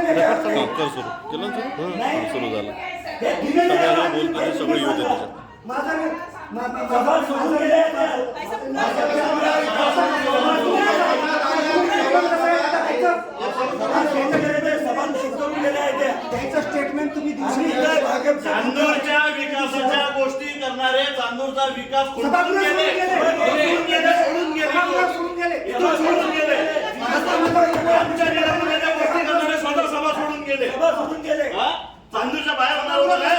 कर सुरू केलं सुरू झालं सगळ्यांना बोलतो ते सगळे येऊ दे स्टेटमेंट तुम्ही चांदूरच्या विकासाच्या गोष्टी करणारे चांदूरचा विकास सोडून गेले आमच्या निरामयाच्या गोष्टी करणारे स्वतः सभा सोडून गेले चांदूरच्या बाहेर होणार होतं काय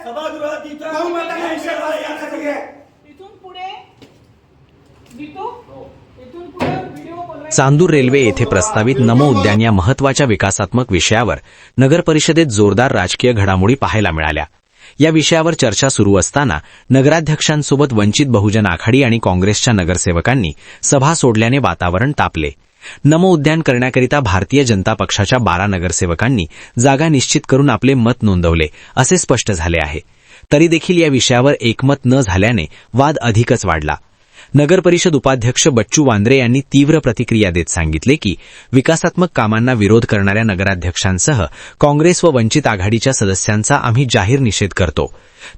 सभागृहात चांदूर रेल्वे येथे प्रस्तावित नमो उद्यान या महत्वाच्या विकासात्मक विषयावर नगर परिषदेत जोरदार राजकीय घडामोडी पाहायला मिळाल्या। या विषयावर चर्चा सुरू असताना नगराध्यक्षांसोबत वंचित बहुजन आघाडी आणि काँग्रेसच्या नगरसेवकांनी सभा सोडल्याने वातावरण तापले। नमो उद्यान करण्याकरिता भारतीय जनता पक्षाच्या 12 नगरसेवकांनी जागा निश्चित करून आपले मत नोंदवले असे स्पष्ट झाले आहे। तरी देखील या विषयावर एकमत न झाल्याने वाद अधिकच वाढला। नगर परिषद उपाध्यक्ष बच्चू वांद्रे यांनी तीव्र प्रतिक्रिया देत सांगितले की विकासात्मक कामांना विरोध करणाऱ्या नगराध्यक्षांसह काँग्रेस व वंचित आघाडीच्या सदस्यांचा आम्ही जाहीर निषेध करतो।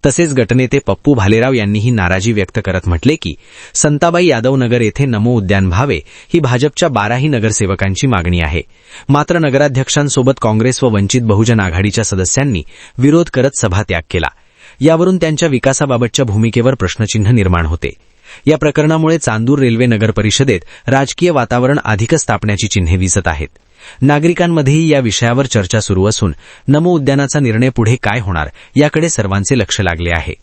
तसेच गटनेते पप्पू भालेराव यांनीही नाराजी व्यक्त करत म्हटले की संताबाई यादव नगर येथे नमो उद्यान व्हावे ही भाजपच्या 12ही नगरसेवकांची मागणी आहे। मात्र नगराध्यक्षांसोबत काँग्रेस व वंचित बहुजन आघाडीच्या सदस्यांनी विरोध करत सभात्याग केला। यावरून त्यांच्या विकासाबाबतच्या भूमिकेवर प्रश्नचिन्ह निर्माण होते। या प्रकरणामुळे चांदूर रेल्वे नगर परिषदेत राजकीय वातावरण अधिकच तापण्याची चिन्हे दिसत आहेत। नागरिकांमध्येही या विषयावर चर्चा सुरू असून नमो उद्यानाचा निर्णय पुढे काय होणार याकडे सर्वांचे लक्ष लागले आहे।